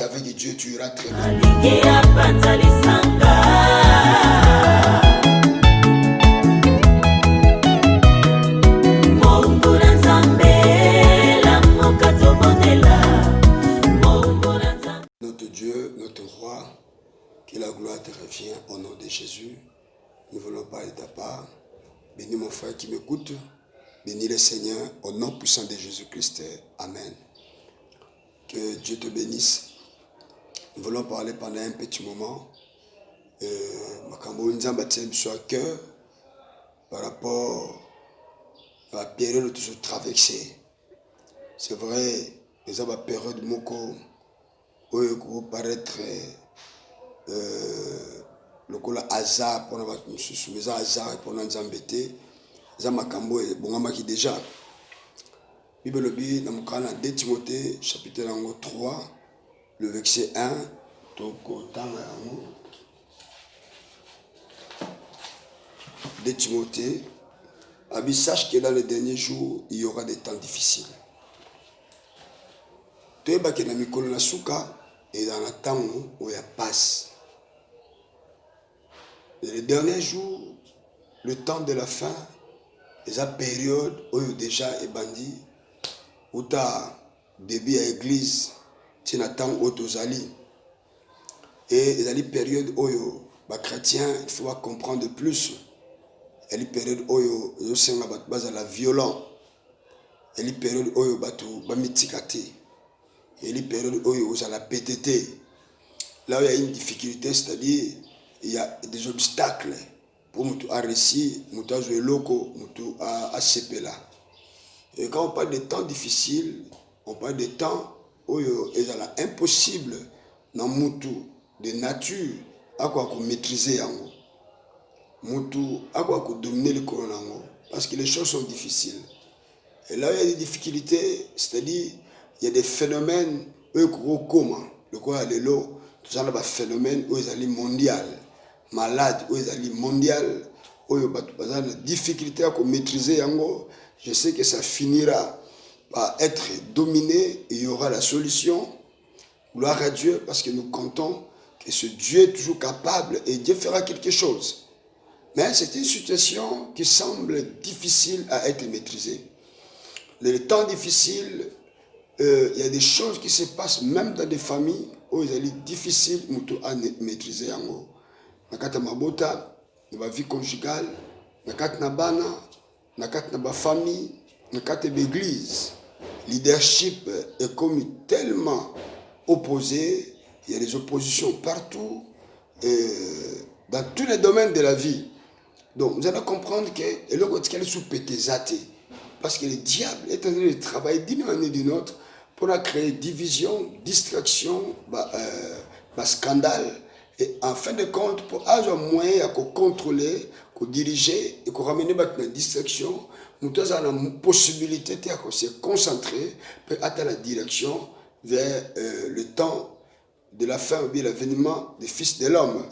qu'avec Dieu, tu iras très loin. Notre Dieu, notre roi, que la gloire te revient au nom de Jésus. Nous voulons parler de ta part. Bénis mon frère qui m'écoute. Bénis le Seigneur au nom puissant de Jésus-Christ. Amen. Que Dieu te bénisse. Nous voulons parler pendant un petit moment. Makambo Nzamba tient sur cœur par rapport à la période où tu as traversé. C'est vrai, nous avons une période où il faut paraître le hasard pour nous hasard pour nous embêter. Ça makambo et bongamaki déjà. Bible bi dans 2 Timothée chapitre 3 le verset 1 toko tanga yango. 2 Timothée abi sache que dans les derniers jours il y aura des temps difficiles. Toyeba ke na mikolo na suka et dans le temps où il passe. Les derniers jours, le temps de la fin, les périodes où déjà est bandit, où tu as début à l'église, tu attends où tu allais. Et les périodes où les chrétiens, il faut comprendre plus. Et les périodes où ils sont à la violence. Et les périodes où ils sont mitikate. Et les périodes où ils sont à la PTT. Là où il y a une difficulté, c'est-à-dire il y a des obstacles pour nous à réussir, nous à jouer loco, nous à là. Et quand on parle de temps difficiles, on parle de temps où il est impossible dans mutu de nature à quoi maîtriser yango. Mutu à quoi dominer le corona parce que les choses sont difficiles. Et là où il y a des difficultés, c'est-à-dire il y a des phénomènes où il comment le quoi de l'eau, tout ça là des phénomènes où ils allaient mondial. Malade, où ils allaient mondial, où ils ont des difficultés à maîtriser yango. Je sais que ça finira par être dominé et il y aura la solution. Gloire à Dieu parce que nous comptons que ce Dieu est toujours capable et Dieu fera quelque chose. Mais c'est une situation qui semble difficile à être maîtrisée. Les temps difficiles, il y a des choses qui se passent même dans des familles où il est difficile à maîtriser yango. Nakata mabota, na vie conjugale, nakata na bana, nakata na ba famille, nakata l'église. Leadership est comme tellement opposé, il y a des oppositions partout, dans tous les domaines de la vie. Donc vous allez comprendre que le côté est sous pétézaté, parce que le diable est en train de travailler d'une manière ou d'une autre pour créer division, distraction, scandale. Et en fin de compte, pour avoir un moyen de contrôler, de diriger et de ramener la distraction, nous avons la possibilité de se concentrer pour atteindre la direction vers le temps de la fin ou bien l'avènement des fils de l'homme.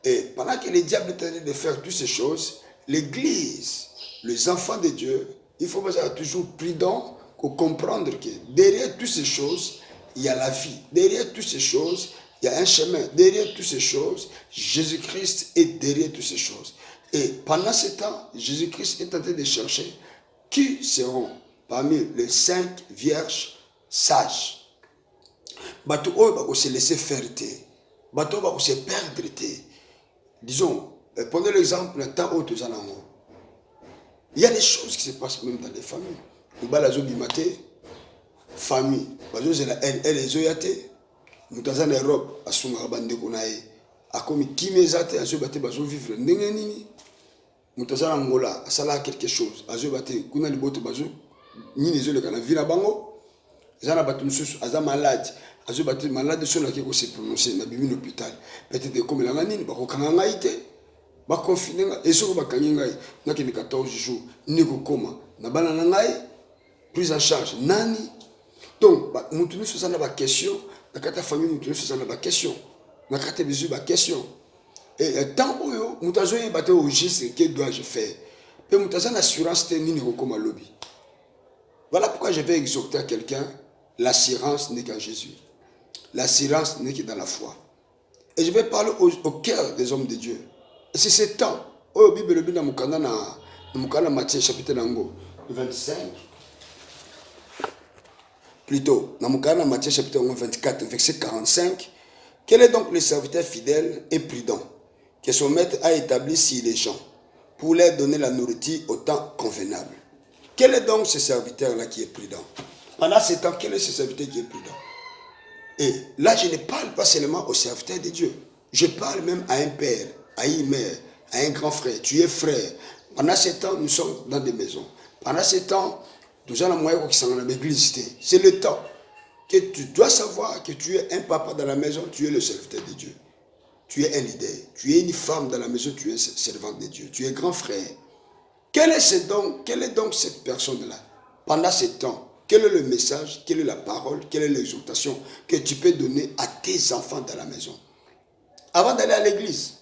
Et pendant que le diable est en train de faire toutes ces choses, l'Église, les enfants de Dieu, il faut être toujours prudent pour comprendre que derrière toutes ces choses, il y a la vie. Derrière toutes ces choses, il y a un chemin. Derrière toutes ces choses, Jésus-Christ est derrière toutes ces choses. Et pendant ce temps, Jésus-Christ est en train de chercher qui seront parmi les 5 vierges sages. Bato oyo va se laisser faire. Bato va se perdre. Disons, prenez l'exemple d'un temps où tu es en amour. Il y a des choses qui se passent même dans les familles. Nous allons les obimate, famille, elle les oyate. Nous avons en Europe, à son rabande konae, à comme qui m'ezate, à ce bâté, bazo vivre n'engenini. Nous avons en Angola, à sala quelque chose, à ce bâté, kuna li bote bazo, ni les autres kana vina bango. Zana bâté monsieur, à za malade, à ce bâté malade, son là qui se prononcer, na bibi l'hôpital. Peut-être comme la nani, bako kanga ite, ba confiné, et ce que ba kanga, na qui 14 jours, ni ko koma, na bana nangai, prise en charge, nani. Donc, nous tenons sur ça la question. Dans la famille, nous tenons sur ça la question. Dans la mesure, la question. Et tant que nous avons un bateau au geste, que dois-je faire? Et nous avons une assurance technique comme un lobby. Voilà pourquoi je vais exhorter à quelqu'un, l'assurance n'est qu'en Jésus. L'assurance n'est que dans la foi. Et je vais parler au cœur des hommes de Dieu. Et c'est ce temps. Oh, Bible, dans Matthieu chapitre 25. Plutôt, dans Matthieu chapitre 24, verset 45. Quel est donc le serviteur fidèle et prudent que son maître a établi sur les gens pour leur donner la nourriture au temps convenable? Quel est donc ce serviteur-là qui est prudent? Pendant ce temps, quel est ce serviteur qui est prudent? Et là, je ne parle pas seulement au serviteur de Dieu. Je parle même à un père, à une mère, à un grand frère. Tu es frère. Pendant ce temps, nous sommes dans des maisons. Pendant ce temps, nous avons moyen qui sont dans l'église. C'est le temps que tu dois savoir que tu es un papa dans la maison, tu es le serviteur de Dieu. Tu es un leader. Tu es une femme dans la maison, tu es servante de Dieu. Tu es grand frère. Quelle est donc cette personne-là? Pendant ce temps, quel est le message, quelle est la parole, quelle est l'exhortation que tu peux donner à tes enfants dans la maison? Avant d'aller à l'église,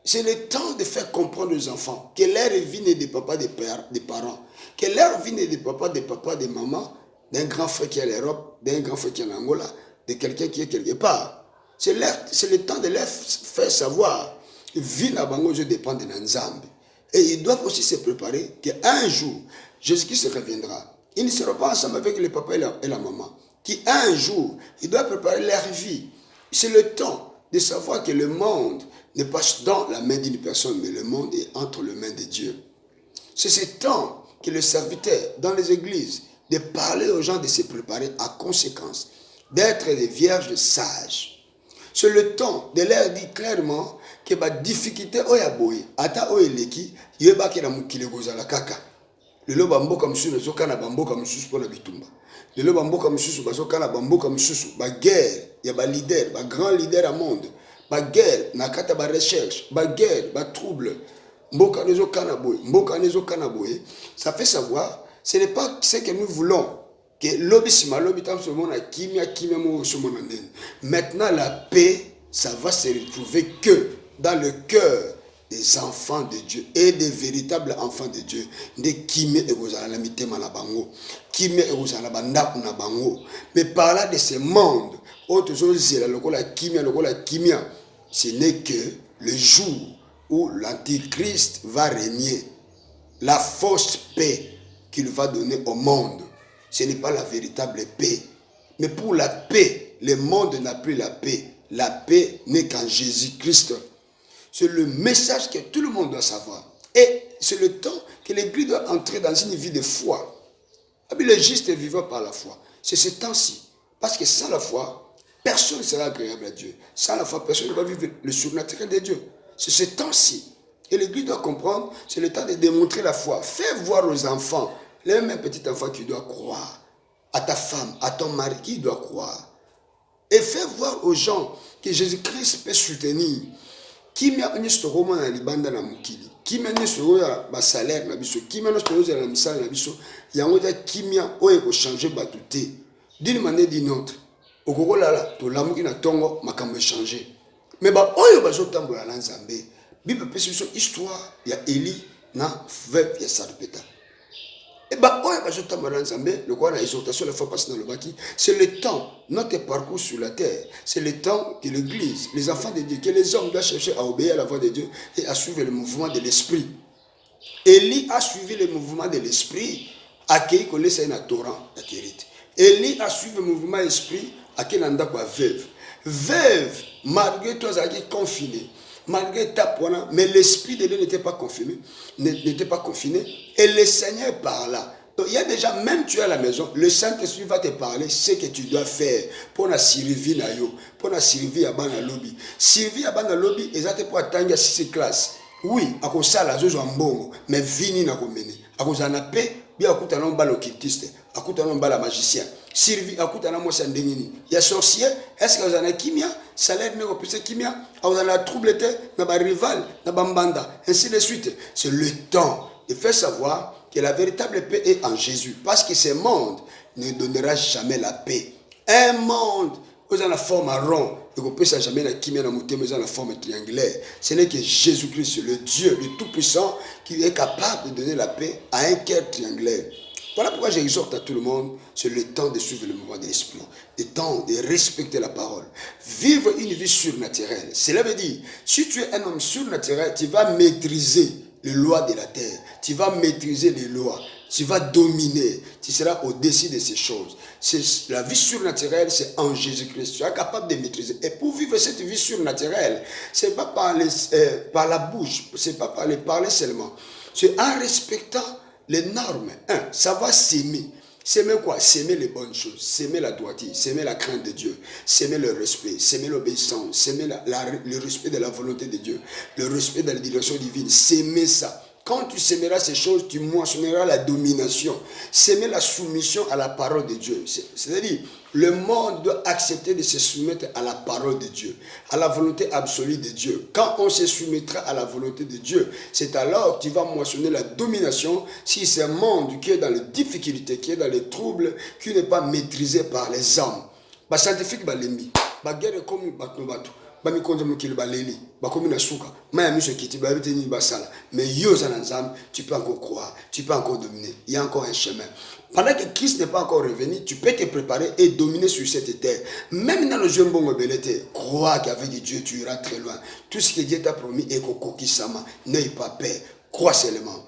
c'est le temps de faire comprendre aux enfants que leur vie n'est des papas, des parents, que leur vie n'est des papas, des mamans, d'un grand frère qui est en Europe, d'un grand frère qui est en Angola, de quelqu'un qui est quelque part. C'est le temps de leur faire savoir que vie n'a pas dépend de Nzambe. Et ils doivent aussi se préparer qu'un jour, Jésus-Christ reviendra. Ils ne seront pas ensemble avec le papa et la maman. Qu'un jour, ils doivent préparer leur vie. C'est le temps de savoir que le monde n'est pas dans la main d'une personne, mais le monde est entre les mains de Dieu. C'est ce temps que le serviteur, dans les églises, de parler aux gens de se préparer à conséquence, d'être des vierges sages. C'est le temps de leur dire clairement que la difficulté oyaboye, ata oyeleki, yebaki na mukile gozala kaka. Lelo bamboka mususu ezokana bamboka mususu pona bitumba. Lelo bamboka mususu bazokana bamboka mususu ba guerre ya ba leader, ba grand leader à monde. Ba guerre na kata ba recherche, ba guerre, ba trouble. Mboka nezokana boye. Ça fait savoir, ce n'est pas ce que nous voulons. Que maintenant la paix, ça va se retrouver que dans le cœur des enfants de Dieu et des véritables enfants de Dieu. Mais par là de ce monde, ce n'est que le jour où l'Antichrist va régner, la fausse paix qu'il va donner au monde. Ce n'est pas la véritable paix. Mais pour la paix, le monde n'a plus la paix. La paix n'est qu'en Jésus-Christ. C'est le message que tout le monde doit savoir. Et c'est le temps que l'Église doit entrer dans une vie de foi. Le juste est vivant par la foi. C'est ce temps-ci. Parce que sans la foi, personne ne sera agréable à Dieu. Sans la foi, personne ne va vivre le surnaturel de Dieu. C'est ce temps-ci. Et l'Église doit comprendre, c'est le temps de démontrer la foi. Fais voir aux enfants, les mêmes petits enfants qui doivent croire, à ta femme, à ton mari qui doit croire. Et fais voir aux gens que Jésus-Christ peut soutenir. Qui m'a amené ce roman à Libanda na Mukili. Qui m'a amené ce salaire na biso. Qui m'a amené ce na misala na biso. Yangoja qui m'a oye ko changer batouté. D'une manière d'une autre. Okoko lala to lamuki na tongo makambo changer. Mais ba oyo bazo tambola na Nzambe. Bible peut sur histoire il y a Élie na veuve ya Sarepta. Et bah oyo bazo tambola na Nzambe, le quoi na exhortation la fois passée dans le baki, c'est le temps notre parcours sur la terre, c'est le temps que l'église, les enfants de Dieu, que les hommes doivent chercher à obéir à la voix de Dieu et à suivre le mouvement de l'esprit. Élie a suivi le mouvement de l'esprit, accueilli qu'on laisse un torrent d'acquérite. Élie a suivi le mouvement de l'esprit, accueilli un quoi veuve. Veuve, malgré toi, ça a été confiné. Malgré ta pointe, mais l'esprit de Dieu n'était pas confiné, et le Seigneur parla. Donc il y a déjà, même tu es à la maison, le Saint-Esprit va te parler ce que tu dois faire pour la survie na yo, pour la survie à bana lobby. Survie à bana lobby, exactement pour atteindre 6 classes. Oui, à cause ça la zozo mbongo, mais vini na komene. À cause na paix, bien à cause na mbalo occultiste, à cause na mbalo magicien. Survie à cause na moi sandengini. Il y a sorcier, est-ce que vous en avez kimia? Salaire ne repousse kimia? Vous en avez troublé, na ba rival, na bambanda, ainsi de suite. C'est le temps de faire savoir que la véritable paix est en Jésus. Parce que ce monde ne donnera jamais la paix. Un monde, vous avez la forme à rond, et vous ne pouvez jamais la kimia na mouté, mais vous avez la forme triangulaire. Ce n'est que Jésus-Christ, le Dieu, le Tout-Puissant, qui est capable de donner la paix à un cœur triangulaire. Voilà pourquoi j'exhorte à tout le monde, c'est le temps de suivre le mouvement de l'esprit, le temps de respecter la parole, vivre une vie surnaturelle. Cela veut dire, si tu es un homme surnaturel, tu vas maîtriser les lois de la terre, tu vas maîtriser les lois, tu vas dominer, tu seras au-dessus de ces choses. La vie surnaturelle, c'est en Jésus-Christ. Tu es capable de maîtriser. Et pour vivre cette vie surnaturelle, ce n'est pas par la bouche, ce n'est pas par les parler seulement. C'est en respectant les normes. Savoir s'aimer. S'aimer quoi? S'aimer les bonnes choses, s'aimer la droiture, s'aimer la crainte de Dieu, s'aimer le respect, s'aimer l'obéissance, s'aimer le respect de la volonté de Dieu, le respect de la direction divine, s'aimer ça. Quand tu s'aimeras ces choses, tu moissonneras la domination. S'aimer la soumission à la parole de Dieu. C'est-à-dire, le monde doit accepter de se soumettre à la parole de Dieu, à la volonté absolue de Dieu. Quand on se soumettra à la volonté de Dieu, c'est alors que tu vas moissonner la domination si c'est un monde qui est dans les difficultés, qui est dans les troubles, qui n'est pas maîtrisé par les hommes. Les scientifiques, les guerre comme bami konza mukili baleli bakomi na suka maya miso kiti ba biteni basala mais yo zananzam tu peux encore croire, tu peux encore dominer, il y a encore un chemin. Pendant que Christ n'est pas encore revenu, tu peux te préparer et dominer sur cette terre. Même dans le jeune bon belete, crois qu'avec Dieu tu iras très loin. Tout ce que Dieu t'a promis est kokokisama, n'aie pas peur, crois seulement.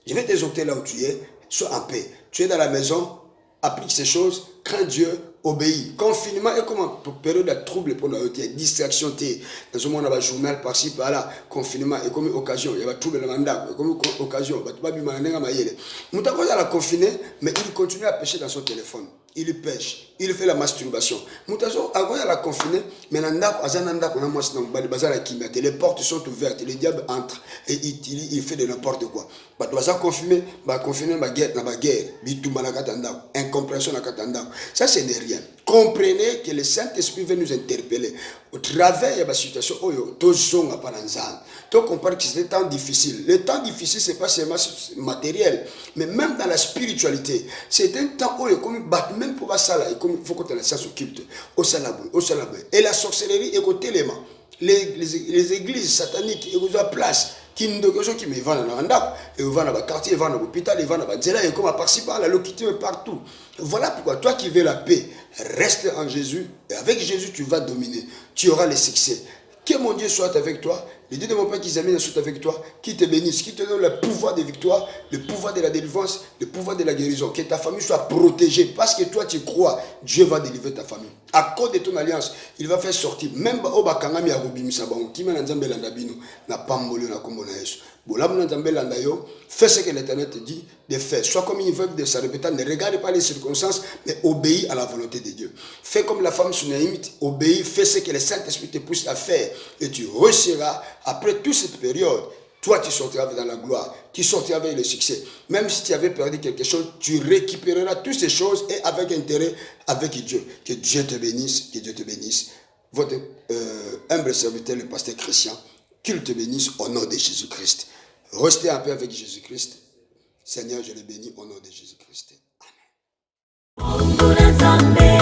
Je vais t'exhorter là où tu es, sois en paix. Tu es dans la maison, applique ces choses, crains Dieu, obéis. Confinement est comme une période de trouble pour nous, distraction. Dans ce monde, on a un journal par-ci, par-là. Confinement est comme une occasion. Il y a un trouble dans le mandat, comme une occasion. Mouta a confiné, mais il continue à pêcher dans son téléphone. Il pêche, il fait la masturbation. Moutazo, avant il a confiné, mais les portes sont ouvertes, le diable entre et il fait de n'importe quoi. Confiné, incompréhension. Ça, ce n'est rien. Comprenez que le Saint-Esprit veut nous interpeller. Au travers de la situation, tu comprends que c'est un temps difficile. Le temps difficile, ce n'est pas seulement matériel, mais même dans la spiritualité. C'est un temps où il même pour ça, il faut que tu s'occupe au salabou. Et la sorcellerie est côté élément. Les églises sataniques, ils ont place. Qui me vendent dans le vendent dans le quartier, ils vendent dans l'hôpital, ils vendent dans le et comme à participer à la localité partout. Voilà pourquoi toi qui veux la paix, reste en Jésus. Et avec Jésus, tu vas dominer. Tu auras le succès. Que mon Dieu soit avec toi. Le Dieu de mon Père qui s'amène soit avec toi, qui te bénisse, qui te donne le pouvoir de victoire, le pouvoir de la délivrance, le pouvoir de la guérison. Que ta famille soit protégée. Parce que toi tu crois, Dieu va délivrer ta famille. À cause de ton alliance, il va faire sortir. Même au Bakangami à Robi Misabon, qui m'a dit Landabino, n'a pas molé na kombo na Yesu. Fais ce que l'Éternel te dit de faire. Sois comme une veuve de sa répétante. Ne regarde pas les circonstances, mais obéis à la volonté de Dieu. Fais comme la femme sunaïmite. Obéis, fais ce que le Saint-Esprit te pousse à faire. Et tu réussiras. Après toute cette période, toi tu sortiras dans la gloire. Tu sortiras avec le succès. Même si tu avais perdu quelque chose, tu récupéreras toutes ces choses et avec intérêt, avec Dieu. Que Dieu te bénisse. Que Dieu te bénisse. Votre humble serviteur, le pasteur Christian, qu'il te bénisse au nom de Jésus-Christ. Restez en paix avec Jésus-Christ. Seigneur, je le bénis au nom de Jésus-Christ. Amen.